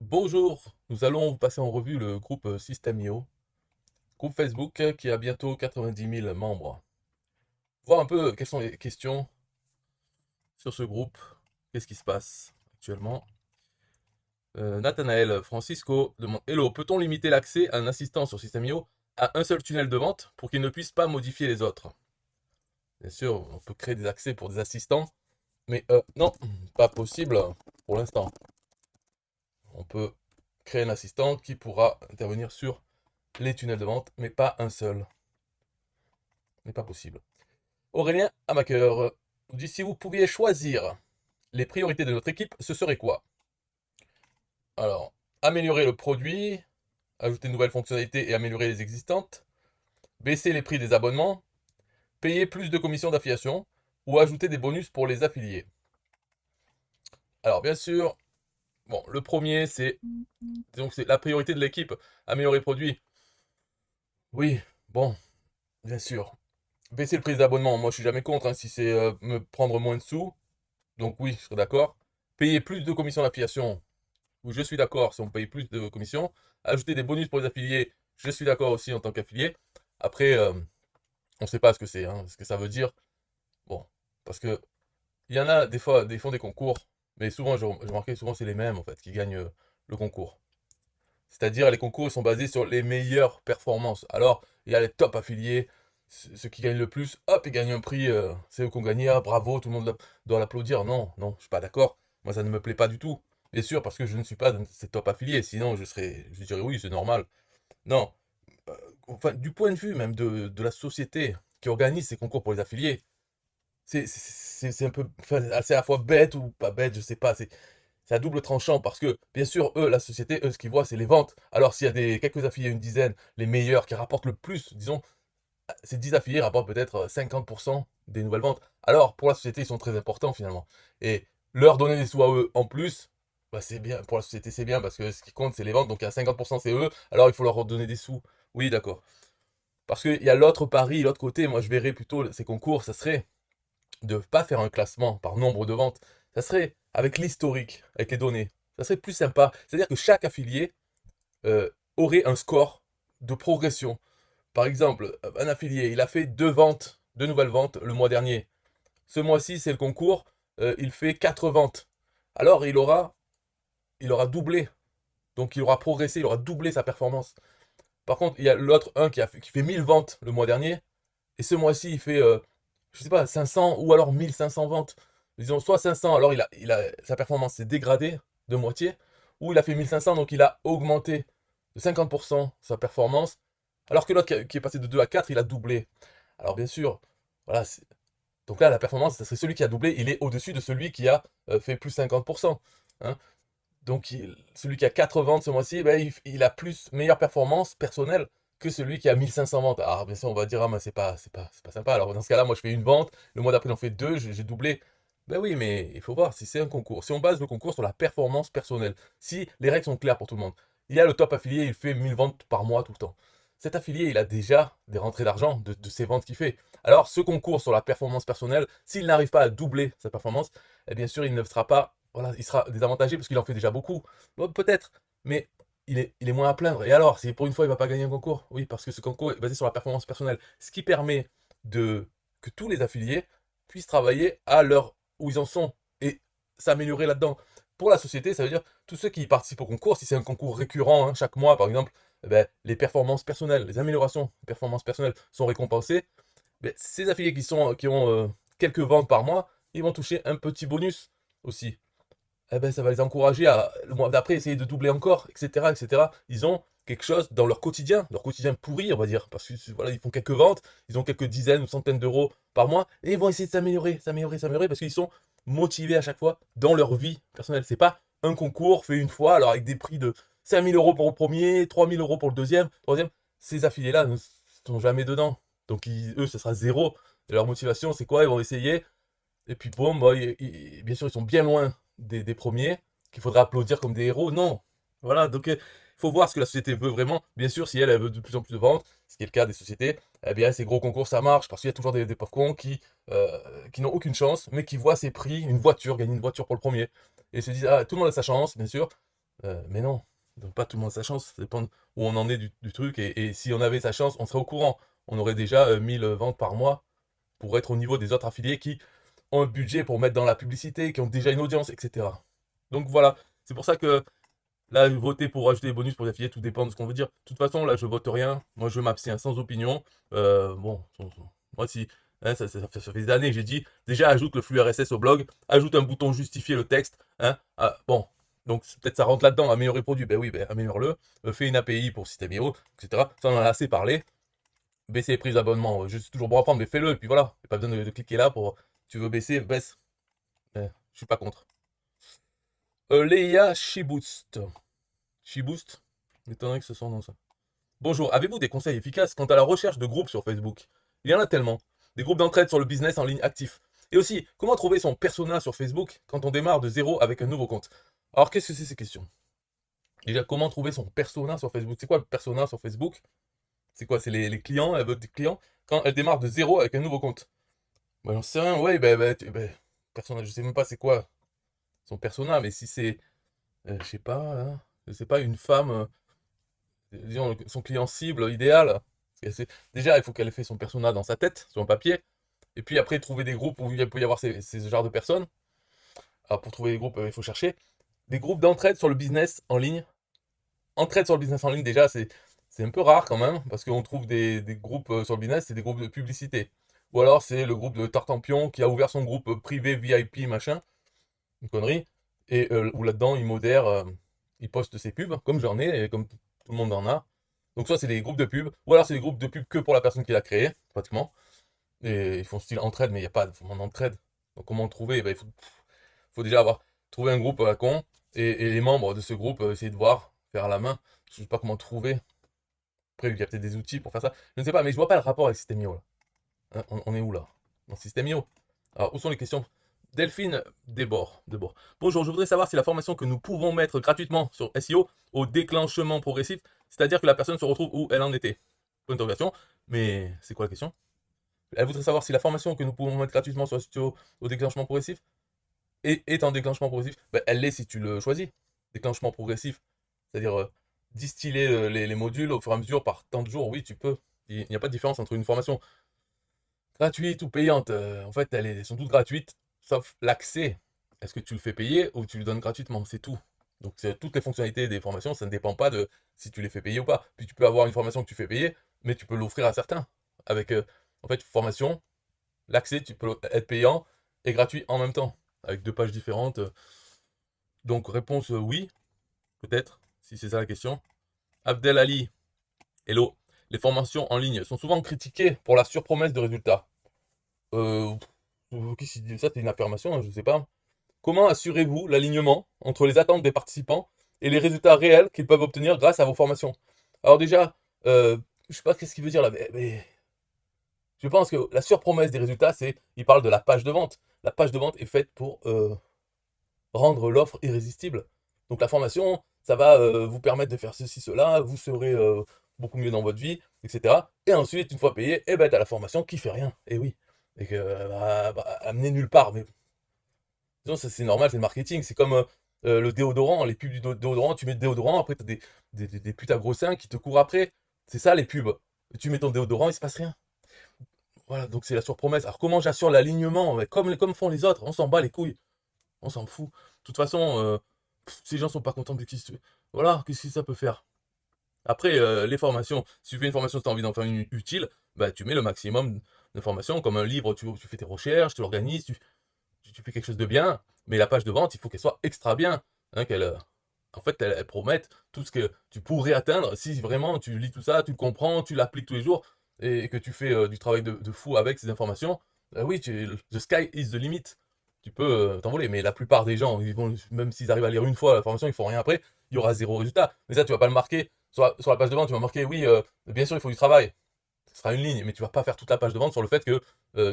Bonjour, nous allons passer en revue le groupe System.io, groupe Facebook qui a bientôt 90 000 membres. Voir un peu quelles sont les questions sur ce groupe, qu'est-ce qui se passe actuellement. Nathanaël Francisco demande: Hello, peut-on limiter l'accès à un assistant sur System.io à un seul tunnel de vente pour qu'il ne puisse pas modifier les autres? Bien sûr, on peut créer des accès pour des assistants, mais non, pas possible pour l'instant. On peut créer un assistant qui pourra intervenir sur les tunnels de vente, mais pas un seul. N'est pas possible. Aurélien Amaker nous dit: si vous pouviez choisir les priorités de notre équipe, ce serait quoi? Alors, améliorer le produit, ajouter de nouvelles fonctionnalités et améliorer les existantes, baisser les prix des abonnements, payer plus de commissions d'affiliation ou ajouter des bonus pour les affiliés. Alors, bien sûr, bon, le premier, c'est donc c'est la priorité de l'équipe, améliorer le produit. Oui, bon, bien sûr. Baisser le prix des abonnements, moi je suis jamais contre, hein, si c'est me prendre moins de sous, donc oui, je serais d'accord. Payer plus de commissions d'affiliation, où je suis d'accord si on paye plus de commissions. Ajouter des bonus pour les affiliés, je suis d'accord aussi en tant qu'affilié. Après, on ne sait pas ce que c'est, hein, ce que ça veut dire. Bon, parce que il y en a des fois, des font des concours, mais souvent, je remarquais, souvent c'est les mêmes en fait qui gagnent le concours. C'est-à-dire les concours ils sont basés sur les meilleures performances. Alors, il y a les top affiliés, ceux qui gagnent le plus, hop, ils gagnent un prix, c'est eux qui ont gagné, ah, bravo, tout le monde doit l'applaudir. Non, non, je suis pas d'accord. Moi, ça ne me plaît pas du tout. Bien sûr, parce que je ne suis pas de ces top affiliés, sinon je dirais oui, c'est normal. Non, enfin, du point de vue même de la société qui organise ces concours pour les affiliés, c'est un peu, enfin, c'est à la fois bête ou pas bête, je sais pas, c'est à double tranchant parce que, bien sûr, eux, la société, eux, ce qu'ils voient, c'est les ventes. Alors, s'il y a quelques affiliés, une dizaine, les meilleurs qui rapportent le plus, disons, ces 10 affiliés rapportent peut-être 50% des nouvelles ventes. Alors, pour la société, ils sont très importants finalement. Et leur donner des sous à eux en plus, bah, c'est bien. Pour la société, c'est bien parce que ce qui compte, c'est les ventes. Donc, il y a 50%, c'est eux. Alors, il faut leur redonner des sous. Oui, d'accord. Parce qu'il y a l'autre pari, l'autre côté. Moi, je verrais plutôt ces concours, ça serait de ne pas faire un classement par nombre de ventes. Ça serait avec l'historique, avec les données. Ça serait plus sympa. C'est-à-dire que chaque affilié aurait un score de progression. Par exemple, un affilié, il a fait deux ventes, deux nouvelles ventes le mois dernier. Ce mois-ci, c'est le concours, il fait quatre ventes. Alors, il aura doublé. Donc, il aura progressé, il aura doublé sa performance. Par contre, il y a l'autre, un qui fait 1000 ventes le mois dernier. Et ce mois-ci, il fait, je sais pas, 500 ou alors 1500 ventes. Disons, soit 500, alors sa performance s'est dégradée de moitié, ou il a fait 1500, donc il a augmenté de 50% sa performance, alors que l'autre qui est passé de 2 à 4, il a doublé. Alors bien sûr, voilà, donc là, la performance, ça serait celui qui a doublé, il est au-dessus de celui qui a fait plus 50%. Hein. Donc celui qui a 4 ventes ce mois-ci, ben, il a plus meilleure performance personnelle que celui qui a 1500 ventes. Alors bien sûr, on va dire, ah, mais c'est pas sympa. Alors dans ce cas-là, moi je fais une vente, le mois d'après j'en fais deux, j'ai doublé. Ben oui, mais il faut voir si c'est un concours. Si on base le concours sur la performance personnelle, si les règles sont claires pour tout le monde. Il y a le top affilié, il fait 1000 ventes par mois tout le temps. Cet affilié, il a déjà des rentrées d'argent de ces ventes qu'il fait. Alors ce concours sur la performance personnelle, s'il n'arrive pas à doubler sa performance, eh bien sûr, il ne sera pas, voilà, il sera désavantagé parce qu'il en fait déjà beaucoup. Bon, peut-être, mais il est moins à plaindre. Et alors, si pour une fois il va pas gagner un concours, oui, parce que ce concours est basé sur la performance personnelle, ce qui permet de que tous les affiliés puissent travailler à l'heure où ils en sont et s'améliorer là-dedans. Pour la société, ça veut dire tous ceux qui participent au concours, si c'est un concours récurrent, hein, chaque mois par exemple, eh ben, les performances personnelles, les améliorations de performances personnelles sont récompensées. Ben, ces affiliés qui ont quelques ventes par mois, ils vont toucher un petit bonus aussi. Eh ben, ça va les encourager à, le mois d'après, essayer de doubler encore, etc., etc. Ils ont quelque chose dans leur quotidien pourri, on va dire, parce que voilà, ils font quelques ventes, ils ont quelques dizaines ou centaines d'euros par mois, et ils vont essayer de s'améliorer, s'améliorer, s'améliorer, parce qu'ils sont motivés à chaque fois dans leur vie personnelle. C'est pas un concours fait une fois, alors avec des prix de 5000 euros pour le premier, 3000 euros pour le deuxième, troisième. Ces affiliés-là ne sont jamais dedans. Donc eux, ce sera zéro. Et leur motivation, c'est quoi? Ils vont essayer, et puis bon, bah, bien sûr, ils sont bien loin des premiers, qu'il faudra applaudir comme des héros. Non. Voilà, donc il faut voir ce que la société veut vraiment. Bien sûr, si elle veut de plus en plus de ventes, ce qui est le cas des sociétés, eh bien ces gros concours, ça marche, parce qu'il y a toujours des pauvres cons qui n'ont aucune chance, mais qui voient ces prix, une voiture, gagner une voiture pour le premier. Et se disent, ah, tout le monde a sa chance, bien sûr. Mais non, donc pas tout le monde sa chance. Ça dépend où on en est du truc. Et si on avait sa chance, on serait au courant. On aurait déjà 1000 ventes par mois pour être au niveau des autres affiliés qui ont un budget pour mettre dans la publicité, qui ont déjà une audience, etc. Donc voilà, c'est pour ça que là, voter pour ajouter des bonus pour les affiliés, tout dépend de ce qu'on veut dire. De toute façon, là, je vote rien. Moi, je m'abstiens sans opinion. Bon, moi, si, hein, ça fait des années que j'ai dit, déjà, ajoute le flux RSS au blog, ajoute un bouton justifier le texte. Hein, bon, donc peut-être ça rentre là-dedans, améliorer le produit. Ben oui, ben améliore-le. Fais une API pour System.io, etc. Ça, on en a assez parlé. Baisser les prix d'abonnement, je suis toujours bon à prendre, mais fais-le, et puis voilà. Il n'y a pas besoin de cliquer là pour. Tu veux baisser, baisse. Je suis pas contre. Leia Shiboost. Shiboost m'étonnerait que ce soit non ça. Bonjour, avez-vous des conseils efficaces quant à la recherche de groupes sur Facebook? Il y en a tellement. Des groupes d'entraide sur le business en ligne actif. Et aussi, comment trouver son persona sur Facebook quand on démarre de zéro avec un nouveau compte? Alors, qu'est-ce que c'est ces questions? Déjà, comment trouver son persona sur Facebook? C'est quoi le persona sur Facebook? C'est quoi? C'est les clients, elle veut des clients quand elle démarre de zéro avec un nouveau compte. Bah, j'en sais rien, ouais, persona, je sais même pas c'est quoi son persona, mais si c'est, je sais pas, hein, je sais pas, une femme, disons, son client cible idéal. Déjà, il faut qu'elle ait fait son persona dans sa tête, sur un papier. Et puis après, trouver des groupes où il peut y avoir ces genres de personnes. Alors, pour trouver des groupes, il faut chercher des groupes d'entraide sur le business en ligne. Entraide sur le business en ligne, déjà, c'est un peu rare quand même, parce qu'on trouve des groupes sur le business, c'est des groupes de publicité. Ou alors, c'est le groupe de Tartampion qui a ouvert son groupe privé VIP, machin, une connerie. Et où là-dedans, il modère, il poste ses pubs, comme j'en ai, et comme tout le monde en a. Donc soit c'est des groupes de pub, ou alors c'est des groupes de pub que pour la personne qui l'a créé, pratiquement. Et ils font style entraide, mais il n'y a pas vraiment d'entraide. Donc comment le trouver? Ben, faut déjà avoir trouvé un groupe à con, et les membres de ce groupe, essayer de voir, faire à la main. Je sais pas comment trouver. Après, il y a peut-être des outils pour faire ça. Je ne sais pas, mais je vois pas le rapport avec System.io là. Hein, on est où là? Dans System.io. Alors, où sont les questions? Delphine Debord. Bonjour, je voudrais savoir si la formation que nous pouvons mettre gratuitement sur SEO au déclenchement progressif, c'est-à-dire que la personne se retrouve où elle en était. Point d'interrogation. Mais c'est quoi la question? Elle voudrait savoir si la formation que nous pouvons mettre gratuitement sur SEO au déclenchement progressif est en déclenchement progressif. Ben, elle l'est si tu le choisis. Déclenchement progressif, c'est-à-dire distiller les modules au fur et à mesure par tant de jours. Oui, tu peux. Il n'y a pas de différence entre une formation gratuite ou payante. En fait, elles sont toutes gratuites, sauf l'accès. Est-ce que tu le fais payer ou tu le donnes gratuitement? C'est tout. Donc, toutes les fonctionnalités des formations, ça ne dépend pas de si tu les fais payer ou pas. Puis, tu peux avoir une formation que tu fais payer, mais tu peux l'offrir à certains. Avec, en fait, formation, l'accès, tu peux être payant et gratuit en même temps, avec deux pages différentes. Donc, réponse oui, peut-être, si c'est ça la question. Abdel Ali, hello. Les formations en ligne sont souvent critiquées pour la surpromesse de résultats. Euh, Qu'est-ce qu'il dit? Ça, c'est une affirmation, hein, je ne sais pas. Comment assurez-vous l'alignement entre les attentes des participants et les résultats réels qu'ils peuvent obtenir grâce à vos formations? Alors déjà, je ne sais pas qu'est-ce qu'il veut dire là, mais je pense que la surpromesse des résultats, il parle de la page de vente. La page de vente est faite pour rendre l'offre irrésistible. Donc la formation, ça va vous permettre de faire ceci, cela, vous serez beaucoup mieux dans votre vie, etc. Et ensuite, une fois payé, eh ben, tu as la formation qui fait rien. Et oui. Et que amener nulle part. Mais disons, ça c'est normal, c'est le marketing. C'est comme le déodorant, les pubs du déodorant, tu mets le déodorant, après tu as des putes à gros seins qui te courent après. C'est ça les pubs. Tu mets ton déodorant, il se passe rien. Voilà, donc c'est la surpromesse. Alors comment j'assure l'alignement? Comme font les autres, on s'en bat les couilles. On s'en fout. De toute façon, si les gens sont pas contents de qui voilà, qu'est-ce que ça peut faire? Après, les formations, si tu fais une formation, si tu as envie d'en faire une utile, bah, tu mets le maximum de formations, comme un livre, tu fais tes recherches, tu l'organises, tu fais quelque chose de bien, mais la page de vente, il faut qu'elle soit extra bien. Hein, en fait, elle promette tout ce que tu pourrais atteindre si vraiment tu lis tout ça, tu le comprends, tu l'appliques tous les jours, et que tu fais du travail de fou avec ces informations. Oui, the sky is the limit. Tu peux t'envoler, mais la plupart des gens, même s'ils arrivent à lire une fois la formation, ils font rien après, il y aura zéro résultat. Mais ça, tu vas pas le marquer. Sur la page de vente, tu vas marquer, oui, bien sûr, il faut du travail. Ce sera une ligne, mais tu vas pas faire toute la page de vente sur le fait que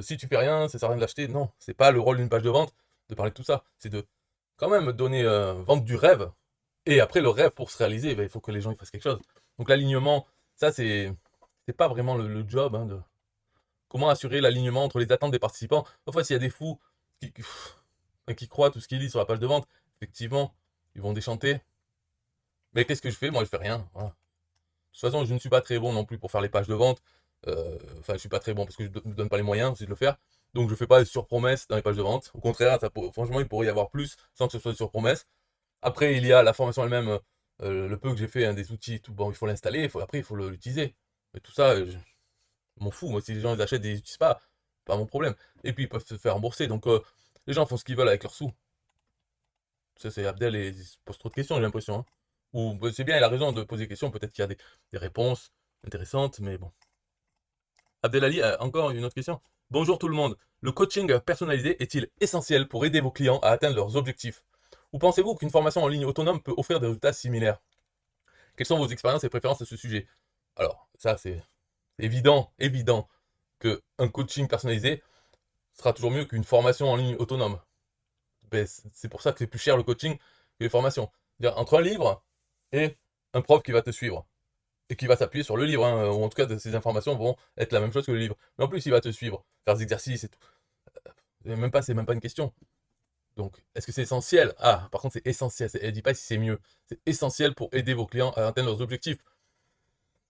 si tu fais rien, ça sert à rien de l'acheter. Non, c'est pas le rôle d'une page de vente de parler de tout ça. C'est de quand même donner, vendre du rêve. Et après, le rêve, pour se réaliser, ben, il faut que les gens ils fassent quelque chose. Donc l'alignement, ça, c'est pas vraiment le job, hein, de comment assurer l'alignement entre les attentes des participants. Parfois, s'il y a des fous qui croient tout ce qu'ils lisent sur la page de vente, effectivement, ils vont déchanter. Mais qu'est-ce que je fais? Moi, je fais rien. Voilà. De toute façon, je ne suis pas très bon non plus pour faire les pages de vente. Enfin, je suis pas très bon parce que je ne me donne pas les moyens aussi de le faire. Donc, je fais pas de surpromesses dans les pages de vente. Au contraire, franchement, il pourrait y avoir plus sans que ce soit de surpromesses. Après, il y a la formation elle-même, le peu que j'ai fait, hein, des outils, tout, bon, il faut l'installer, après, il faut l'utiliser. Mais tout ça, je m'en fous. Moi, si les gens les achètent et ils n'utilisent pas mon problème. Et puis, ils peuvent se faire rembourser. Donc, les gens font ce qu'ils veulent avec leurs sous. Ça, c'est Abdel et il se pose trop de questions, j'ai l'impression, hein. Ou bah, c'est bien, il a raison de poser des questions. Peut-être qu'il y a des réponses intéressantes, mais bon. Abdelali a encore une autre question. Bonjour tout le monde. Le coaching personnalisé est-il essentiel pour aider vos clients à atteindre leurs objectifs? Ou pensez-vous qu'une formation en ligne autonome peut offrir des résultats similaires? Quelles sont vos expériences et préférences à ce sujet? Alors, ça c'est évident que un coaching personnalisé sera toujours mieux qu'une formation en ligne autonome. Ben, c'est pour ça que c'est plus cher le coaching que les formations. C'est-à-dire, entre un livre et un prof qui va te suivre et qui va s'appuyer sur le livre, hein, ou en tout cas ces informations vont être la même chose que le livre. Mais en plus, il va te suivre, faire des exercices et tout. C'est même pas une question. Donc, est-ce que c'est essentiel? Ah, par contre, c'est essentiel. Elle dit pas si c'est mieux. C'est essentiel pour aider vos clients à atteindre leurs objectifs.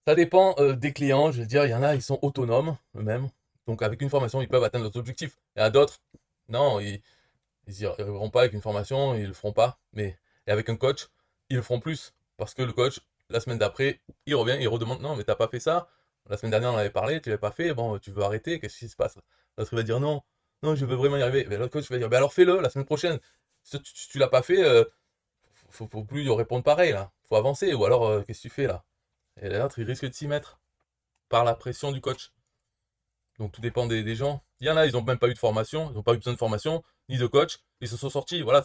Ça dépend des clients. Je veux dire, il y en a, ils sont autonomes eux-mêmes. Donc, avec une formation, ils peuvent atteindre leurs objectifs. Et à d'autres, non, ils n'y arriveront pas avec une formation, ils le feront pas. Mais et avec un coach, ils le feront plus. Parce que le coach, la semaine d'après, il revient, il redemande, non, mais t'as pas fait ça. La semaine dernière, on en avait parlé, tu l'avais pas fait. Bon, tu veux arrêter, qu'est-ce qui se passe? L'autre, il va dire non, non, je veux vraiment y arriver. Mais l'autre coach va dire, ben alors fais-le la semaine prochaine. Si tu l'as pas fait, faut plus répondre pareil là. Faut avancer. Ou alors, qu'est-ce que tu fais là? Et l'autre, il risque de s'y mettre par la pression du coach. Donc tout dépend des gens. Il y en a, ils n'ont même pas eu de formation, ils n'ont pas eu besoin de formation, ni de coach. Ils se sont sortis. Voilà,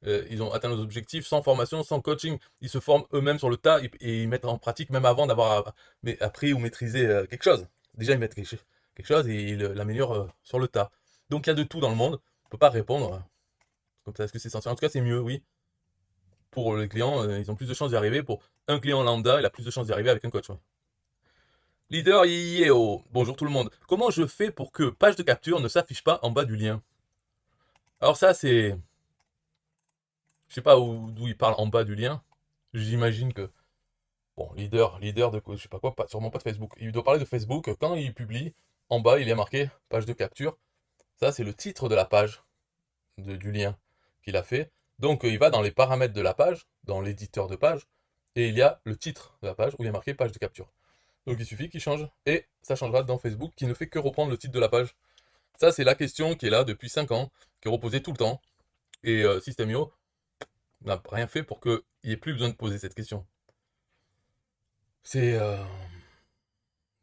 ils ont atteint leurs objectifs sans formation, sans coaching. Ils se forment eux-mêmes sur le tas et ils mettent en pratique même avant d'avoir appris ou maîtrisé quelque chose. Déjà, ils mettent quelque chose et ils l'améliorent sur le tas. Donc il y a de tout dans le monde. On ne peut pas répondre comme ça. Est-ce que c'est essentiel? En tout cas, c'est mieux, oui. Pour les clients, ils ont plus de chances d'y arriver. Pour un client lambda, il a plus de chances d'y arriver avec un coach. Ouais. Leader Yeo, bonjour tout le monde. Comment je fais pour que page de capture ne s'affiche pas en bas du lien? Alors ça c'est, je sais pas d'où il parle en bas du lien. J'imagine que bon, leader de je sais pas quoi, sûrement pas de Facebook. Il doit parler de Facebook quand il publie. En bas il y a marqué page de capture. Ça c'est le titre de la page du lien qu'il a fait. Donc il va dans les paramètres de la page, dans l'éditeur de page, et il y a le titre de la page où il y a marqué page de capture. Donc il suffit qu'il change et ça changera dans Facebook qui ne fait que reprendre le titre de la page. Ça, c'est la question qui est là depuis 5 ans, qui est reposée tout le temps. Et Systemio n'a rien fait pour qu'il n'y ait plus besoin de poser cette question. C'est.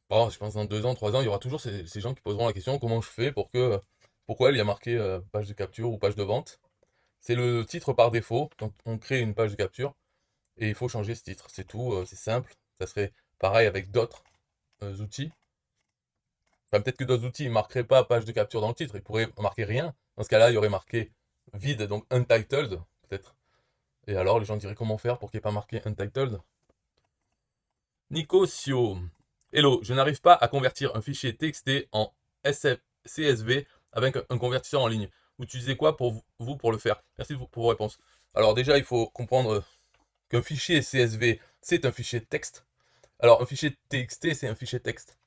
Bon, je pense dans 2 ans, 3 ans, il y aura toujours ces gens qui poseront la question comment je fais pour que. Pourquoi il y a marqué page de capture ou page de vente? C'est le titre par défaut quand on crée une page de capture. Et il faut changer ce titre. C'est tout, c'est simple. Ça serait pareil avec d'autres outils. Enfin, peut-être que d'autres outils ne marqueraient pas page de capture dans le titre, ils pourraient marquer rien. Dans ce cas-là, il y aurait marqué vide, donc untitled, peut-être. Et alors, les gens diraient comment faire pour qu'il n'y ait pas marqué untitled. Nico Sio. Hello, je n'arrive pas à convertir un fichier TXT en CSV avec un convertisseur en ligne. Vous utilisez quoi pour vous pour le faire? Merci pour vos réponses. Alors déjà, il faut comprendre qu'un fichier CSV, c'est un fichier texte. Alors, un fichier TXT, c'est un fichier texte.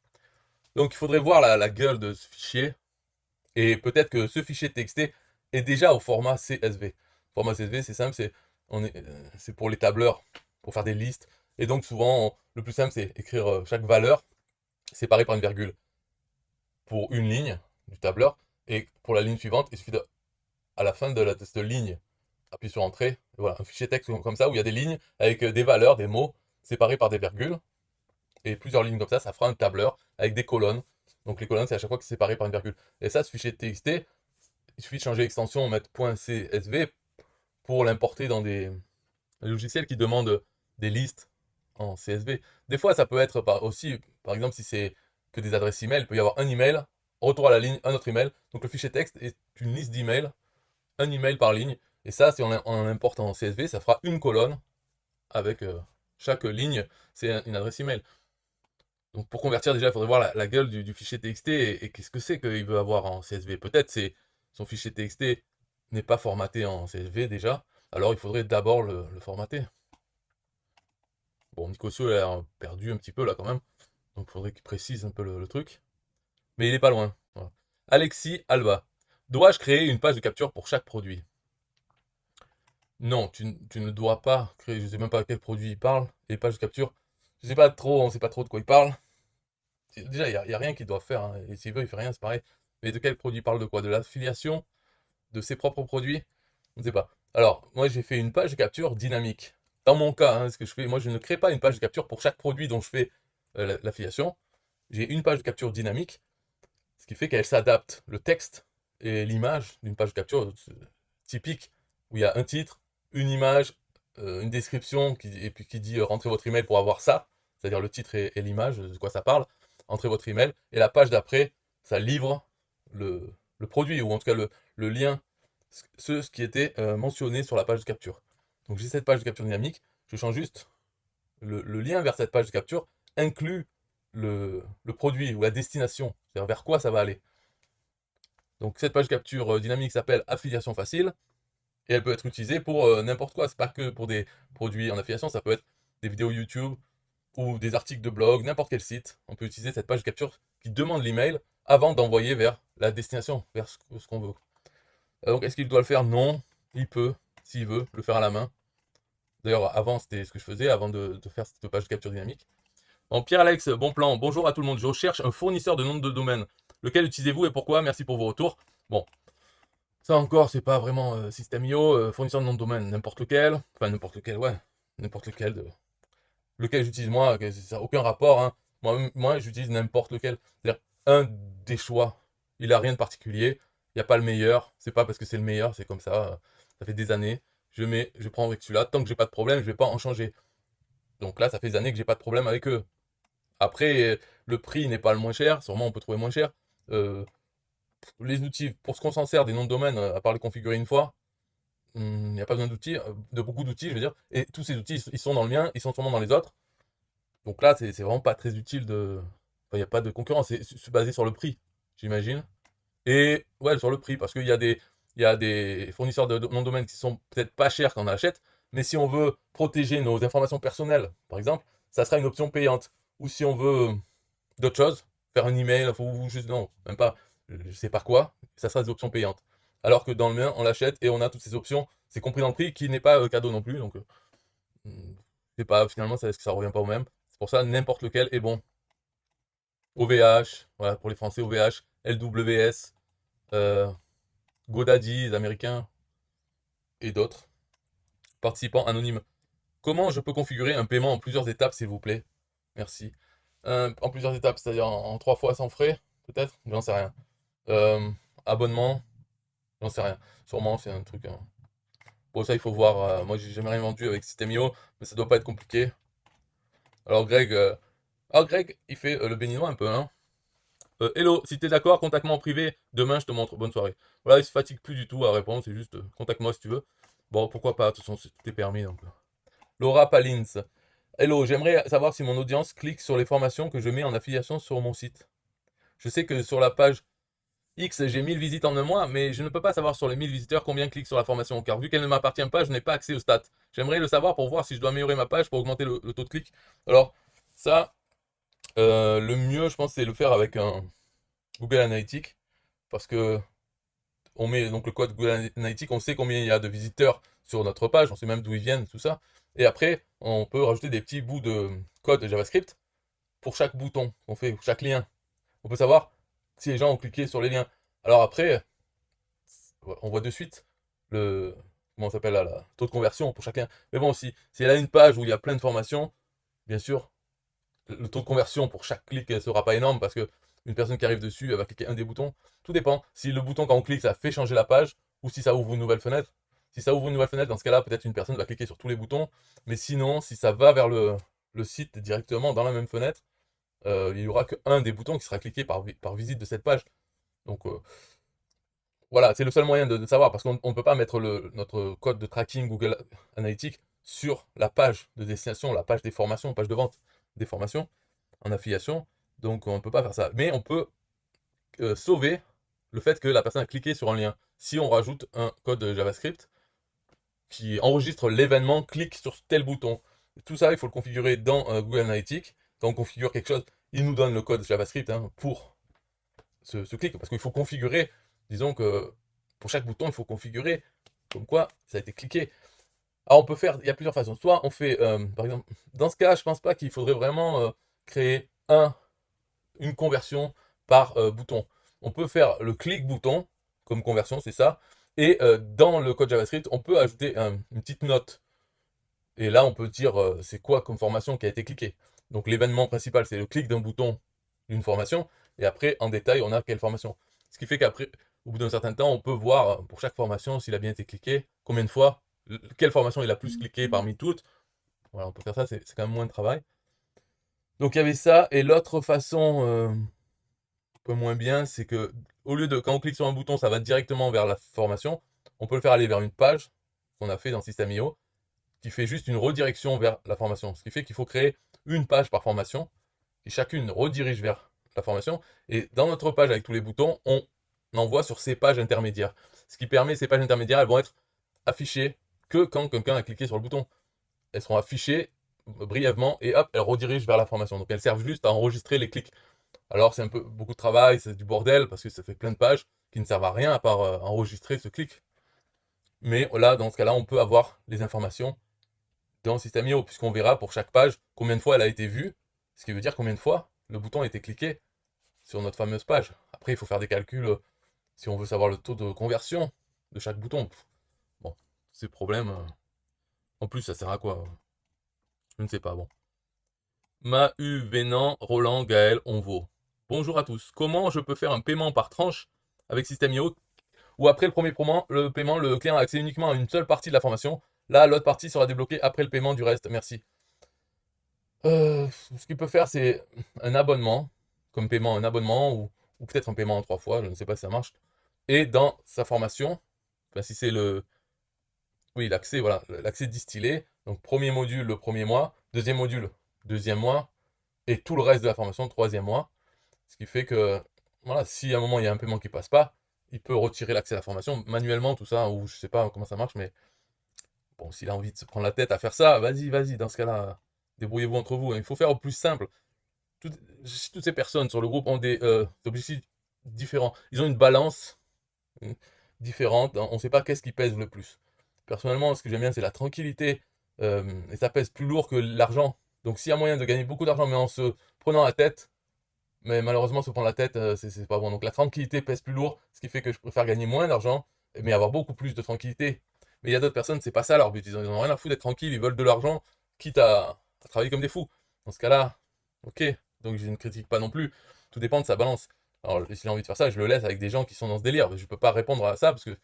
Donc, il faudrait voir la gueule de ce fichier. Et peut-être que ce fichier TXT est déjà au format CSV. Format CSV, c'est simple, c'est pour les tableurs, pour faire des listes. Et donc souvent, le plus simple, c'est écrire chaque valeur séparée par une virgule pour une ligne du tableur. Et pour la ligne suivante, il suffit à la fin de cette ligne, appuyer sur Entrée. Et voilà, un fichier texte comme ça où il y a des lignes avec des valeurs, des mots séparés par des virgules. Et plusieurs lignes comme ça fera un tableur avec des colonnes. Donc les colonnes, c'est à chaque fois que c'est séparé par une virgule. Et ça, ce fichier TXT, il suffit de changer l'extension, mettre .csv pour l'importer dans des logiciels qui demandent des listes en CSV. Des fois, ça peut être aussi, par exemple, si c'est que des adresses email, il peut y avoir un email, retour à la ligne, un autre email. Donc le fichier texte est une liste d'emails, un email par ligne. Et ça, si on l'importe en CSV, ça fera une colonne avec chaque ligne, c'est une adresse email. Donc pour convertir, déjà, il faudrait voir la gueule du fichier TXT et qu'est-ce que c'est qu'il veut avoir en CSV. Peut-être c'est son fichier TXT n'est pas formaté en CSV déjà, alors il faudrait d'abord le formater. Bon, Nicosio, il a l'air perdu un petit peu là quand même. Donc, il faudrait qu'il précise un peu le truc. Mais il est pas loin. Voilà. Alexis Alba. Dois-je créer une page de capture pour chaque produit? Non, tu ne dois pas créer. Je sais même pas à quel produit il parle. Et page de capture. Je sais pas trop, on sait pas trop de quoi il parle. Déjà, il y a rien qu'il doit faire, hein. Et s'il veut, il fait rien, c'est pareil. Mais de quel produit il parle de quoi? De l'affiliation? De ses propres produits? On ne sait pas. Alors, moi, j'ai fait une page de capture dynamique. Dans mon cas, hein, ce que je fais, moi, je ne crée pas une page de capture pour chaque produit dont je fais l'affiliation. J'ai une page de capture dynamique, ce qui fait qu'elle s'adapte. Le texte et l'image d'une page de capture typique, où il y a un titre, une image, une description, et puis qui dit rentrez votre email pour avoir ça, c'est-à-dire le titre et l'image, de quoi ça parle, entrez votre email, et la page d'après, ça livre le produit, ou en tout cas le lien, ce qui était mentionné sur la page de capture. Donc j'ai cette page de capture dynamique, je change juste le lien vers cette page de capture, inclut le produit ou la destination, c'est-à-dire vers quoi ça va aller. Donc cette page capture dynamique s'appelle affiliation facile et elle peut être utilisée pour n'importe quoi. C'est pas que pour des produits en affiliation, ça peut être des vidéos YouTube ou des articles de blog, n'importe quel site. On peut utiliser cette page capture qui demande l'email avant d'envoyer vers la destination, vers ce qu'on veut. Donc est-ce qu'il doit le faire? Non, il peut, s'il veut, le faire à la main. D'ailleurs, avant, c'était ce que je faisais avant de faire cette page de capture dynamique. Bon, Pierre-Alex, bon plan. Bonjour à tout le monde. Je recherche un fournisseur de nom de domaine. Lequel utilisez-vous et pourquoi? Merci pour vos retours. Bon, ça encore, c'est pas vraiment System.io. Fournisseur de nom de domaine, n'importe lequel. Enfin, n'importe lequel, ouais. N'importe lequel. Lequel j'utilise moi, ça n'a aucun rapport, hein. Moi j'utilise n'importe lequel. C'est-à-dire, un des choix. Il a rien de particulier. Il n'y a pas le meilleur. C'est pas parce que c'est le meilleur, c'est comme ça. Ça fait des années. Je prends avec celui-là. Tant que j'ai pas de problème, je vais pas en changer. Donc là, ça fait des années que j'ai pas de problème avec eux. Après, le prix n'est pas le moins cher, sûrement on peut trouver moins cher. Euh, les outils, pour ce qu'on s'en sert des noms de domaine, à part les configurer une fois, il n'y a pas besoin d'outils, de beaucoup d'outils, je veux dire. Et tous ces outils, ils sont dans le mien, ils sont sûrement dans les autres. Donc là, c'est vraiment pas très utile de. Enfin, il n'y a pas de concurrence, c'est basé sur le prix, j'imagine. Et ouais, sur le prix, parce il y a des fournisseurs de noms de domaine qui sont peut-être pas chers quand on achète, mais si on veut protéger nos informations personnelles, par exemple, ça sera une option payante. Ou si on veut d'autres choses, faire un email, ou juste, non, même pas, je sais pas quoi, ça sera des options payantes. Alors que dans le mien, on l'achète et on a toutes ces options, c'est compris dans le prix, qui n'est pas cadeau non plus, donc c'est pas, finalement, ça revient pas au même. C'est pour ça, n'importe lequel est bon. OVH, voilà, pour les Français, OVH, LWS, euh, GoDaddy, les Américains, et d'autres. Participants anonymes. Comment je peux configurer un paiement en plusieurs étapes, s'il vous plaît? Merci. En plusieurs étapes, c'est-à-dire en 3 fois sans frais, peut-être? J'en sais rien. Euh, abonnement, j'en sais rien. Sûrement, c'est un truc, hein. Bon, ça, il faut voir. Moi, j'ai jamais rien vendu avec System.io, mais ça doit pas être compliqué. Alors, Greg, Greg, il fait le béninois un peu, hein. Hello, si t'es d'accord, contacte-moi en privé. Demain, je te montre. Bonne soirée. Voilà, il se fatigue plus du tout à répondre. C'est juste, contacte-moi si tu veux. Bon, pourquoi pas. De toute façon, tout est permis, donc. Laura Palins. Hello, j'aimerais savoir si mon audience clique sur les formations que je mets en affiliation sur mon site. Je sais que sur la page X, j'ai 1000 visites en un mois, mais je ne peux pas savoir sur les 1000 visiteurs combien cliquent sur la formation, car vu qu'elle ne m'appartient pas, je n'ai pas accès aux stats. J'aimerais le savoir pour voir si je dois améliorer ma page pour augmenter le taux de clic. Alors, ça, le mieux, je pense, c'est le faire avec un Google Analytics, parce que on met donc le code Google Analytics, on sait combien il y a de visiteurs sur notre page, on sait même d'où ils viennent, tout ça. Et après, on peut rajouter des petits bouts de code JavaScript pour chaque bouton qu'on fait, chaque lien. On peut savoir si les gens ont cliqué sur les liens. Alors après, on voit de suite le comment ça s'appelle là, la taux de conversion pour chacun. Mais bon, si elle a une page où il y a plein de formations, bien sûr, le taux de conversion pour chaque clic ne sera pas énorme parce que une personne qui arrive dessus, elle va cliquer un des boutons. Tout dépend. Si le bouton, quand on clique, ça fait changer la page ou si ça ouvre une nouvelle fenêtre. Si ça ouvre une nouvelle fenêtre, dans ce cas-là, peut-être une personne va cliquer sur tous les boutons. Mais sinon, si ça va vers le site directement dans la même fenêtre, il n'y aura qu'un des boutons qui sera cliqué par visite de cette page. Donc voilà, c'est le seul moyen de savoir parce qu'on ne peut pas mettre notre code de tracking Google Analytics sur la page de destination, la page des formations, page de vente des formations en affiliation. Donc on ne peut pas faire ça. Mais on peut sauver le fait que la personne a cliqué sur un lien. Si on rajoute un code JavaScript qui enregistre l'événement clique sur tel bouton. Tout ça, il faut le configurer dans Google Analytics. Quand on configure quelque chose, il nous donne le code JavaScript pour ce clic. Parce qu'il faut configurer, disons que pour chaque bouton, il faut configurer comme quoi ça a été cliqué. Alors on peut faire, il y a plusieurs façons. Soit on fait, par exemple, dans ce cas, je pense pas qu'il faudrait vraiment créer une conversion par bouton. On peut faire le clic bouton comme conversion, c'est ça. Et dans le code JavaScript, on peut ajouter une petite note. Et là, on peut dire c'est quoi comme formation qui a été cliquée. Donc l'événement principal, c'est le clic d'un bouton d'une formation. Et après, en détail, on a quelle formation. Ce qui fait qu'après, au bout d'un certain temps, on peut voir pour chaque formation s'il a bien été cliqué, combien de fois, quelle formation il a plus cliqué parmi toutes. Voilà, on peut faire ça, c'est quand même moins de travail. Donc il y avait ça. Et l'autre façon, un peu moins bien, c'est que au lieu de, quand on clique sur un bouton, ça va directement vers la formation, on peut le faire aller vers une page qu'on a fait dans System.io qui fait juste une redirection vers la formation. Ce qui fait qu'il faut créer une page par formation qui chacune redirige vers la formation. Et dans notre page avec tous les boutons, on envoie sur ces pages intermédiaires. Ce qui permet, ces pages intermédiaires, elles vont être affichées que quand quelqu'un a cliqué sur le bouton. Elles seront affichées brièvement et hop, elles redirigent vers la formation. Donc elles servent juste à enregistrer les clics. Alors c'est un peu beaucoup de travail, c'est du bordel parce que ça fait plein de pages qui ne servent à rien à part enregistrer ce clic. Mais là, dans ce cas-là, on peut avoir les informations dans System.io puisqu'on verra pour chaque page combien de fois elle a été vue, ce qui veut dire combien de fois le bouton a été cliqué sur notre fameuse page. Après, il faut faire des calculs si on veut savoir le taux de conversion de chaque bouton. Bon, ces problèmes. En plus, ça sert à quoi? Je ne sais pas. Bon. Mahu, Vénan, Roland, Gaël, Onvo. Bonjour à tous. Comment je peux faire un paiement par tranche avec System.io ou après le paiement, le client a accès uniquement à une seule partie de la formation. Là, l'autre partie sera débloquée après le paiement du reste. Merci. Ce qu'il peut faire, c'est un abonnement, comme paiement, un abonnement, ou peut-être un paiement en 3 fois, je ne sais pas si ça marche. Et dans sa formation, ben, si c'est oui, l'accès, voilà, l'accès distillé, donc premier module le premier mois, deuxième module, deuxième mois, et tout le reste de la formation, troisième mois. Ce qui fait que, voilà, si à un moment il y a un paiement qui passe pas, il peut retirer l'accès à la formation manuellement, tout ça, ou je sais pas comment ça marche, mais bon, s'il a envie de se prendre la tête à faire ça, vas-y, dans ce cas-là, débrouillez-vous entre vous. Il faut faire au plus simple. Toutes ces personnes sur le groupe ont des objectifs différents. Ils ont une balance différente. On ne sait pas qu'est-ce qui pèse le plus. Personnellement, ce que j'aime bien, c'est la tranquillité. Et ça pèse plus lourd que l'argent. Donc s'il y a moyen de gagner beaucoup d'argent, mais en se prenant la tête, mais malheureusement, se prendre la tête, c'est pas bon. Donc la tranquillité pèse plus lourd, ce qui fait que je préfère gagner moins d'argent, mais avoir beaucoup plus de tranquillité. Mais il y a d'autres personnes, c'est pas ça leur but. Ils ont rien à foutre d'être tranquilles, ils veulent de l'argent, quitte à travailler comme des fous. Dans ce cas-là, ok. Donc je ne critique pas non plus. Tout dépend de sa balance. Alors s'il a envie de faire ça, je le laisse avec des gens qui sont dans ce délire. Je peux pas répondre à ça parce que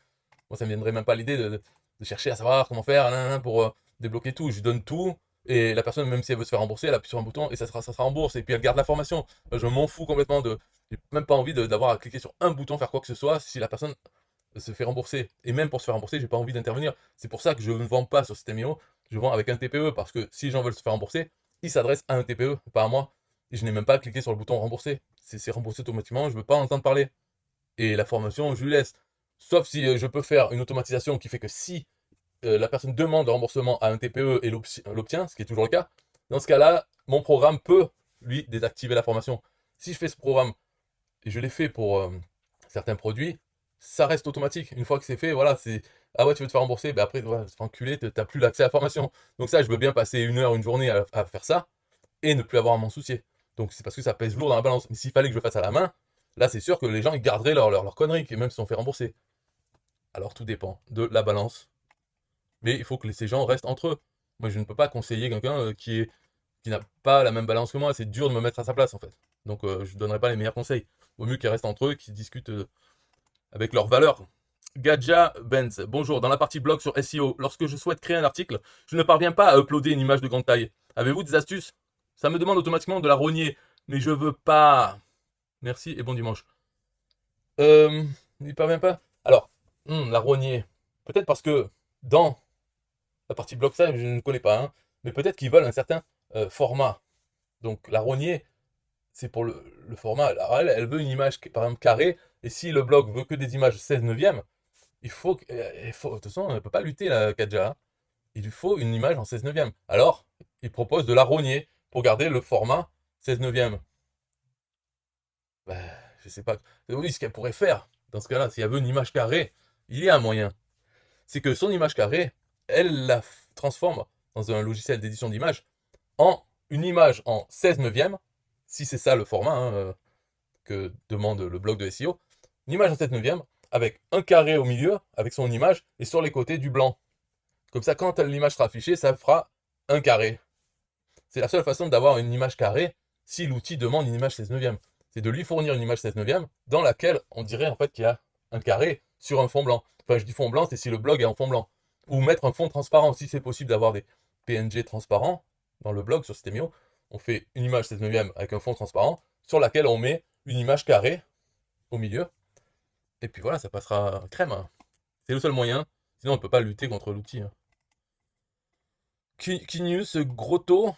moi, ça me viendrait même pas l'idée de chercher à savoir comment faire pour débloquer tout. Je lui donne tout. Et la personne, même si elle veut se faire rembourser, elle appuie sur un bouton et ça sera remboursé. Et puis elle garde la formation. Je m'en fous complètement de. J'ai même pas envie d'avoir à cliquer sur un bouton, faire quoi que ce soit, si la personne se fait rembourser. Et même pour se faire rembourser, j'ai pas envie d'intervenir. C'est pour ça que je ne vends pas sur System.io. Je vends avec un TPE parce que si les gens veulent se faire rembourser, ils s'adressent à un TPE, pas à moi. Et je n'ai même pas cliqué sur le bouton rembourser. C'est remboursé automatiquement, je veux pas en entendre parler. Et la formation, je lui laisse. Sauf si je peux faire une automatisation qui fait que si la personne demande un remboursement à un TPE et l'obtient, ce qui est toujours le cas, dans ce cas-là, mon programme peut lui désactiver la formation. Si je fais ce programme, et je l'ai fait pour certains produits, ça reste automatique. Une fois que c'est fait, voilà, c'est ah ouais, tu veux te faire rembourser, ben après, voilà, c'est enculé, t'as plus l'accès à la formation. Donc ça, je veux bien passer une heure, une journée à faire ça et ne plus avoir à m'en soucier. Donc c'est parce que ça pèse lourd dans la balance. Mais s'il fallait que je le fasse à la main, là, c'est sûr que les gens ils garderaient leur connerie, même s'ils sont fait rembourser. Alors tout dépend de la balance. Mais il faut que ces gens restent entre eux. Moi, je ne peux pas conseiller quelqu'un qui n'a pas la même balance que moi. C'est dur de me mettre à sa place, en fait. Donc, je ne donnerai pas les meilleurs conseils. Vaut mieux qu'ils restent entre eux, qu'ils discutent avec leurs valeurs. Gadja Benz, bonjour. Dans la partie blog sur SEO, lorsque je souhaite créer un article, je ne parviens pas à uploader une image de grande taille. Avez-vous des astuces? Ça me demande automatiquement de la rogner, mais je veux pas. Merci et bon dimanche. Il n'y parvient pas. Alors, la rogner. Peut-être parce que dans la partie bloc size, je ne connais pas, hein, mais peut-être qu'ils veulent un certain format. Donc la rogner, c'est pour le format. Alors elle veut une image par exemple carrée, et si le bloc veut que des images 16 neuvième, de toute façon, on ne peut pas lutter la Kadja. Il lui faut une image en 16 neuvième. Alors, il propose de la rogner pour garder le format 16 neuvième. Ben, je sais pas. Oui, ce qu'elle pourrait faire, dans ce cas-là, s'il y avait une image carrée, il y a un moyen. C'est que son image carrée, elle la transforme dans un logiciel d'édition d'image en une image en 16 neuvième, si c'est ça le format que demande le blog de SEO, une image en 16 neuvième avec un carré au milieu avec son image et sur les côtés du blanc. Comme ça, quand l'image sera affichée, ça fera un carré. C'est la seule façon d'avoir une image carrée si l'outil demande une image 16 neuvième. C'est de lui fournir une image 16 neuvième dans laquelle on dirait en fait qu'il y a un carré sur un fond blanc. Enfin, je dis fond blanc, c'est si le blog est en fond blanc. Ou mettre un fond transparent, si c'est possible d'avoir des PNG transparents dans le blog sur System.io. On fait une image 16 neuvième avec un fond transparent sur laquelle on met une image carrée au milieu. Et puis voilà, ça passera crème. C'est le seul moyen. Sinon, on ne peut pas lutter contre l'outil. Kinius Grotto.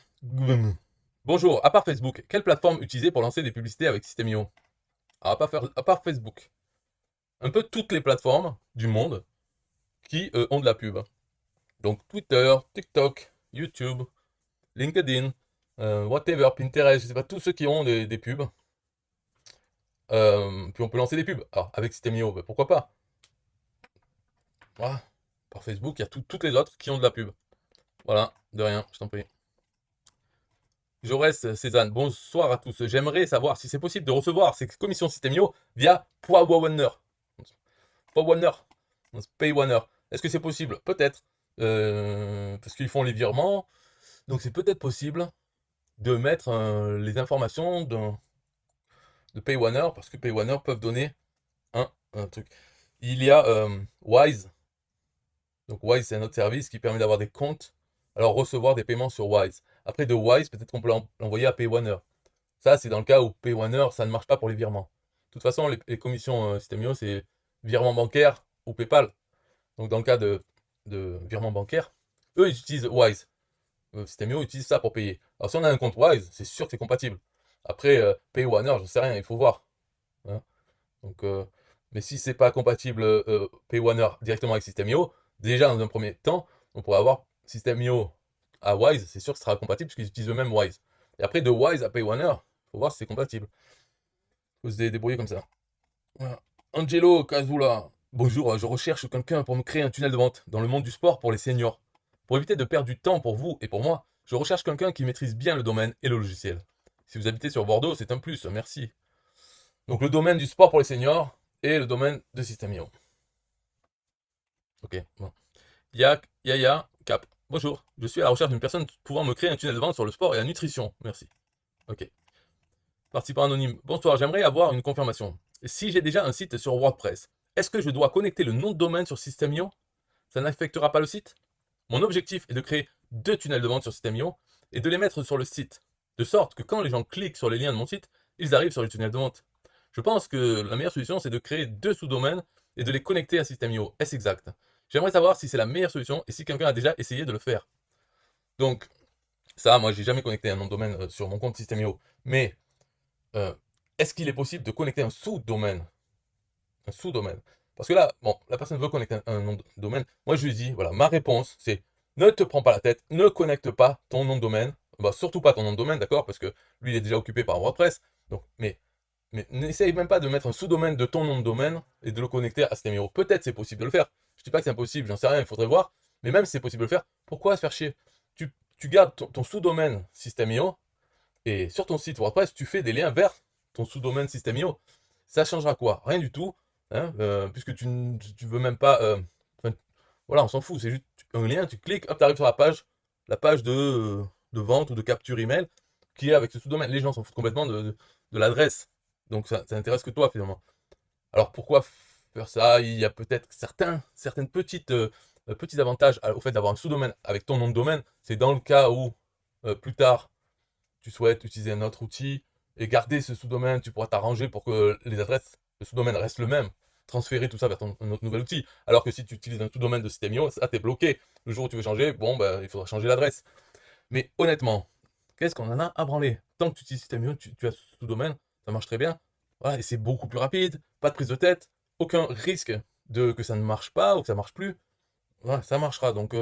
Bonjour, à part Facebook, quelle plateforme utiliser pour lancer des publicités avec System.io? À part Facebook, un peu toutes les plateformes du monde qui ont de la pub. Donc Twitter, TikTok, YouTube, LinkedIn, whatever, Pinterest, je sais pas, tous ceux qui ont des pubs. Puis on peut lancer des pubs. Alors, avec System.io, ben, pourquoi pas? Voilà. Par Facebook, il y a toutes les autres qui ont de la pub. Voilà, de rien, je t'en prie. Jaurès Cézanne, bonsoir à tous. J'aimerais savoir si c'est possible de recevoir ces commissions System.io via Paywaner. Paywaner. Paywaner. Est-ce que c'est possible? Peut-être. Parce qu'ils font les virements. Donc c'est peut-être possible de mettre les informations de Paywaner, parce que Paywaner peuvent donner un truc. Il y a Wise. Donc Wise, c'est un autre service qui permet d'avoir des comptes, alors recevoir des paiements sur Wise. Après de Wise, peut-être qu'on peut l'envoyer à Paywaner. Ça, c'est dans le cas où Paywaner, ça ne marche pas pour les virements. De toute façon, les commissions System.io, c'est virement bancaire ou PayPal. Donc dans le cas de virement bancaire, eux, ils utilisent Wise. System.io utilise ça pour payer. Alors si on a un compte Wise, c'est sûr que c'est compatible. Après, Paywaner, je sais rien, il faut voir. Hein. Donc, mais si c'est pas compatible Paywaner directement avec System.io, déjà dans un premier temps, on pourrait avoir System.io à Wise, c'est sûr que ce sera compatible puisqu'ils utilisent eux-mêmes Wise. Et après, de Wise à Paywaner, il faut voir si c'est compatible. Il faut se débrouiller comme ça. Voilà. Angelo Cazula, bonjour, je recherche quelqu'un pour me créer un tunnel de vente dans le monde du sport pour les seniors. Pour éviter de perdre du temps pour vous et pour moi, je recherche quelqu'un qui maîtrise bien le domaine et le logiciel. Si vous habitez sur Bordeaux, c'est un plus, merci. Donc le domaine du sport pour les seniors et le domaine de System.io. Ok, bon. Yaya, Cap. Bonjour, je suis à la recherche d'une personne pouvant me créer un tunnel de vente sur le sport et la nutrition. Merci. Ok. Participant anonyme. Bonsoir, j'aimerais avoir une confirmation. Si j'ai déjà un site sur WordPress, est-ce que je dois connecter le nom de domaine sur System.io? Ça n'affectera pas le site? Mon objectif est de créer 2 tunnels de vente sur System.io et de les mettre sur le site, de sorte que quand les gens cliquent sur les liens de mon site, ils arrivent sur le tunnel de vente. Je pense que la meilleure solution, c'est de créer 2 sous-domaines et de les connecter à System.io. Est-ce exact? J'aimerais savoir si c'est la meilleure solution et si quelqu'un a déjà essayé de le faire. Donc, ça, moi, j'ai jamais connecté un nom de domaine sur mon compte System.io. Mais, est-ce qu'il est possible de connecter un sous-domaine? Un sous-domaine. Parce que là, bon, la personne veut connecter un nom de domaine. Moi, je lui dis, voilà, ma réponse, c'est ne te prends pas la tête, ne connecte pas ton nom de domaine. Bah, surtout pas ton nom de domaine, d'accord? Parce que lui, il est déjà occupé par WordPress. Donc, mais n'essaye même pas de mettre un sous-domaine de ton nom de domaine et de le connecter à System.io. Peut-être c'est possible de le faire. Je dis pas que c'est impossible, j'en sais rien, il faudrait voir. Mais même si c'est possible de le faire, pourquoi se faire chier? Tu gardes ton sous-domaine System.io et sur ton site WordPress, tu fais des liens vers ton sous-domaine System.io. Ça changera quoi? Rien du tout, hein, puisque tu veux même pas. Enfin, voilà, on s'en fout, c'est juste un lien, tu cliques, hop, tu arrives sur la page de vente ou de capture email qui est avec ce sous-domaine. Les gens s'en foutent complètement de l'adresse. Donc ça n'intéresse que toi finalement. Alors pourquoi faire ça? Il y a peut-être certaines petits avantages au fait d'avoir un sous-domaine avec ton nom de domaine. C'est dans le cas où plus tard tu souhaites utiliser un autre outil et garder ce sous-domaine, tu pourras t'arranger pour que les adresses, le sous-domaine reste le même, transférer tout ça vers un autre nouvel outil. Alors que si tu utilises un sous-domaine de System.io, ça t'es bloqué. Le jour où tu veux changer, bon, bah, il faudra changer l'adresse. Mais honnêtement, qu'est-ce qu'on en a à branler? Tant que tu utilises System.io, tu as ce sous-domaine, ça marche très bien. Voilà, et c'est beaucoup plus rapide, pas de prise de tête, aucun risque de que ça ne marche pas ou que ça marche plus. Voilà, ça marchera. Donc,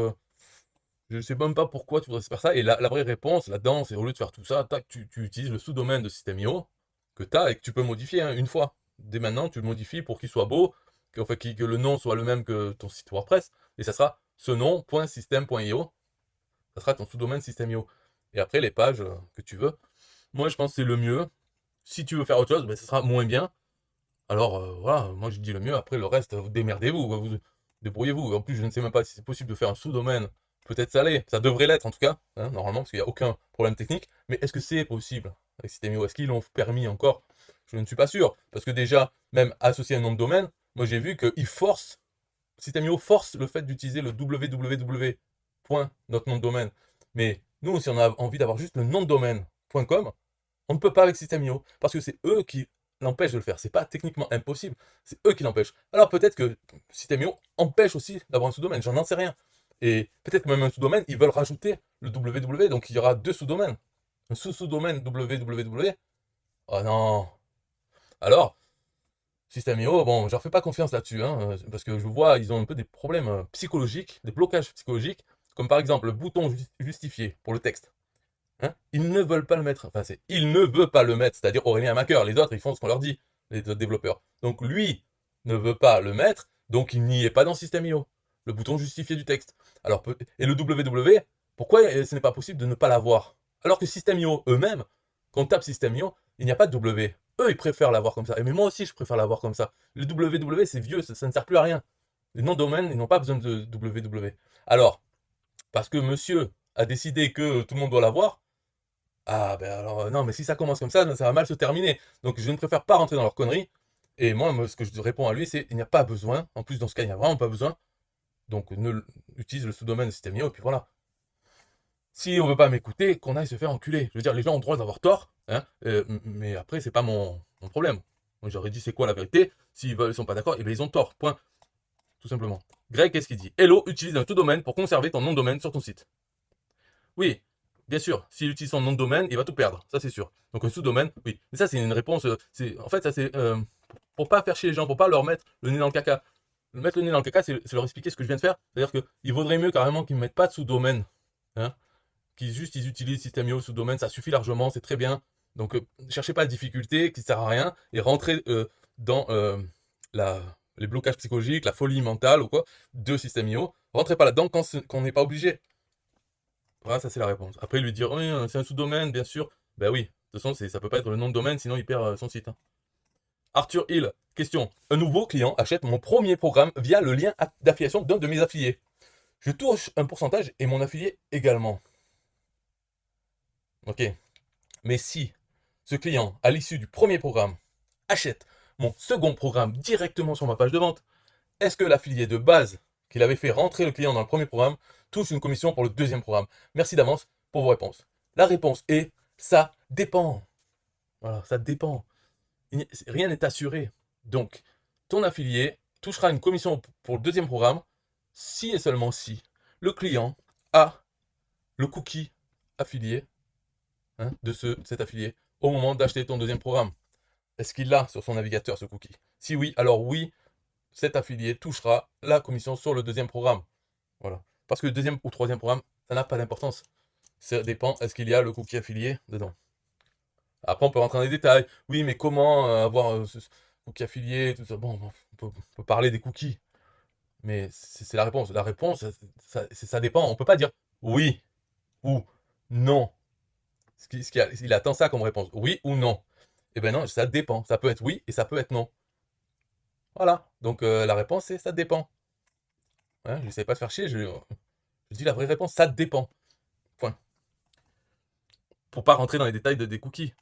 Je sais même pas pourquoi tu voudrais faire ça. Et la vraie réponse là-dedans, c'est au lieu de faire tout ça, tac, tu utilises le sous-domaine de System.io que tu as et que tu peux modifier une fois. Dès maintenant, tu le modifies pour qu'il soit beau, que le nom soit le même que ton site WordPress. Et ça sera ce nom.system.io. Ça sera ton sous-domaine System.io. Et après, les pages que tu veux. Moi, je pense que c'est le mieux. Si tu veux faire autre chose, ben, ce sera moins bien. Alors voilà, moi je dis le mieux. Après, le reste, vous démerdez-vous, vous débrouillez-vous. En plus, je ne sais même pas si c'est possible de faire un sous-domaine. Peut-être ça l'est, ça devrait l'être en tout cas, hein, normalement, parce qu'il n'y a aucun problème technique. Mais est-ce que c'est possible avec System.io? Est-ce qu'ils l'ont permis encore? Je ne suis pas sûr. Parce que déjà, même associé à un nom de domaine, moi j'ai vu qu'ils forcent, System.io force le fait d'utiliser le www. Notre nom de domaine. Mais nous, si on a envie d'avoir juste le nom de domaine.com, on ne peut pas avec System.io. Parce que c'est eux qui l'empêchent de le faire. C'est pas techniquement impossible. C'est eux qui l'empêchent. Alors peut-être que System.io empêche aussi d'avoir un sous-domaine. J'en sais rien. Et peut-être que même un sous-domaine, ils veulent rajouter le www. Donc il y aura deux sous-domaines. Un sous-sous-domaine www. Oh non. Alors, System.io, bon, je leur fais pas confiance là-dessus, hein, parce que je vois, ils ont un peu des problèmes psychologiques, des blocages psychologiques, comme par exemple le bouton justifié pour le texte. Hein, ils ne veulent pas le mettre. Enfin, c'est il ne veut pas le mettre, c'est-à-dire Aurélien Macker. Les autres, ils font ce qu'on leur dit, les autres développeurs. Donc lui ne veut pas le mettre, donc il n'y est pas dans System.io. Le bouton justifié du texte. Alors, et le www, pourquoi ce n'est pas possible de ne pas l'avoir? Alors que System.io eux-mêmes, quand on tape System.io, il n'y a pas de W. Eux, ils préfèrent l'avoir comme ça. Et mais moi aussi, je préfère l'avoir comme ça. Le www, c'est vieux, ça ne sert plus à rien. Les noms de domaine, ils n'ont pas besoin de www. Alors, parce que monsieur a décidé que tout le monde doit l'avoir, ah ben alors non, mais si ça commence comme ça va mal se terminer. Donc je ne préfère pas rentrer dans leur conneries. Et moi, ce que je réponds à lui, c'est il n'y a pas besoin. En plus, dans ce cas, il n'y a vraiment pas besoin. Donc utilise le sous-domaine de System.io et puis voilà. Si on veut pas m'écouter, qu'on aille se faire enculer. Je veux dire, les gens ont le droit d'avoir tort, hein, mais après, c'est pas mon problème. Moi, j'aurais dit c'est quoi la vérité. S'ils veulent, ils sont pas d'accord, et bien ils ont tort. Point. Tout simplement. Greg, qu'est-ce qu'il dit? Hello, utilise un sous-domaine pour conserver ton nom de domaine sur ton site. Oui, bien sûr, s'il utilise son nom de domaine, il va tout perdre, ça c'est sûr. Donc un sous-domaine, oui. Mais ça c'est une réponse, en fait ça c'est pour pas faire chier les gens, pour pas leur mettre le nez dans le caca. Mettre le nez dans le caca, c'est leur expliquer ce que je viens de faire. C'est-à-dire qu'il vaudrait mieux carrément qu'ils ne mettent pas de sous-domaine, hein, qu'ils utilisent System.io sous-domaine, ça suffit largement, c'est très bien. Donc cherchez pas de difficulté, qui ne sert à rien, et rentrez dans la, les blocages psychologiques, la folie mentale ou quoi, de System.io. Rentrez pas là-dedans quand on n'est pas obligé. Voilà, ça c'est la réponse. Après, lui dire, oui, c'est un sous-domaine, bien sûr. Ben oui, de toute façon, ça peut pas être le nom de domaine, sinon il perd son site, hein. Arthur Hill, question. Un nouveau client achète mon premier programme via le lien d'affiliation d'un de mes affiliés. Je touche un pourcentage et mon affilié également. Ok. Mais si ce client, à l'issue du premier programme, achète mon second programme directement sur ma page de vente, est-ce que l'affilié de base qu'il avait fait rentrer le client dans le premier programme touche une commission pour le deuxième programme? Merci d'avance pour vos réponses. La réponse est ça dépend. Voilà, ça dépend. Rien n'est assuré. Donc, ton affilié touchera une commission pour le deuxième programme si et seulement si le client a le cookie affilié, hein, de cet affilié au moment d'acheter ton deuxième programme. Est-ce qu'il l'a sur son navigateur ce cookie? Si oui, alors oui, cet affilié touchera la commission sur le deuxième programme. Voilà. Parce que le deuxième ou troisième programme, ça n'a pas d'importance. Ça dépend, est-ce qu'il y a le cookie affilié dedans. Après, on peut rentrer dans les détails. Oui, mais comment avoir ce cookie affilié, tout ça. Bon, on peut parler des cookies. Mais c'est la réponse. La réponse, ça dépend. On ne peut pas dire oui ou non. Il attend ça comme réponse. Oui ou non. Eh ben non, ça dépend. Ça peut être oui et ça peut être non. Voilà. Donc la réponse, c'est ça dépend. Hein, je n'essaie pas de faire chier, je dis la vraie réponse, ça dépend. Point. Pour pas rentrer dans les détails des cookies.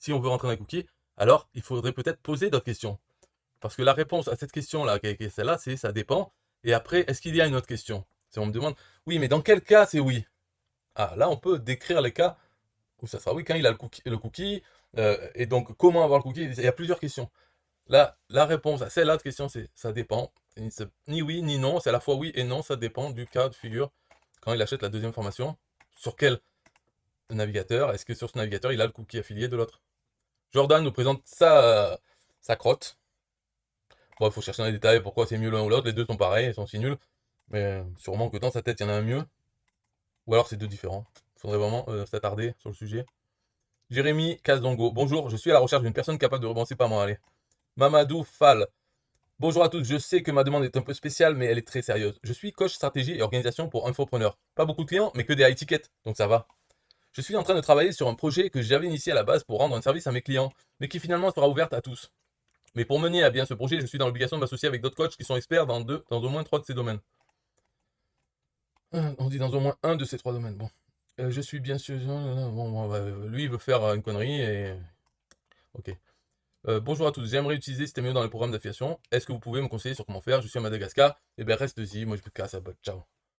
Si on veut rentrer dans les cookies, alors il faudrait peut-être poser d'autres questions. Parce que la réponse à cette question-là, qui est celle-là, c'est ça dépend. Et après, est-ce qu'il y a une autre question? Si on me demande, oui, mais dans quel cas c'est oui? Ah, là, on peut décrire les cas où ça sera oui quand il a le cookie et donc, comment avoir le cookie? Il y a plusieurs questions. Là, la réponse à celle-là de question, c'est ça dépend. Ni oui, ni non. C'est à la fois oui et non. Ça dépend du cas de figure. Quand il achète la deuxième formation, sur quel navigateur? Est-ce que sur ce navigateur, il a le cookie affilié de l'autre? Jordan nous présente sa crotte. Bon, il faut chercher dans les détails pourquoi c'est mieux l'un ou l'autre. Les deux sont pareils, ils sont si nuls. Mais sûrement que dans sa tête, il y en a un mieux. Ou alors c'est deux différents. Il faudrait vraiment s'attarder sur le sujet. Jérémy Kazongo. Bonjour, je suis à la recherche d'une personne capable de rebancer pas mal. Allez. Mamadou Fall. Bonjour à tous, je sais que ma demande est un peu spéciale, mais elle est très sérieuse. Je suis coach stratégie et organisation pour infopreneurs. Pas beaucoup de clients, mais que des high tickets, donc ça va. Je suis en train de travailler sur un projet que j'avais initié à la base pour rendre un service à mes clients, mais qui finalement sera ouvert à tous. Mais pour mener à bien ce projet, je suis dans l'obligation de m'associer avec d'autres coachs qui sont experts dans au moins trois de ces domaines. On dit dans au moins un de ces trois domaines. Bon. Je suis bien sûr. Bon, lui, il veut faire une connerie et. Ok. Bonjour à tous, j'aimerais utiliser System.io dans les programmes d'affiliation. Est-ce que vous pouvez me conseiller sur comment faire? Je suis à Madagascar. Eh bien, reste-y, moi je me casse à bot. Ciao.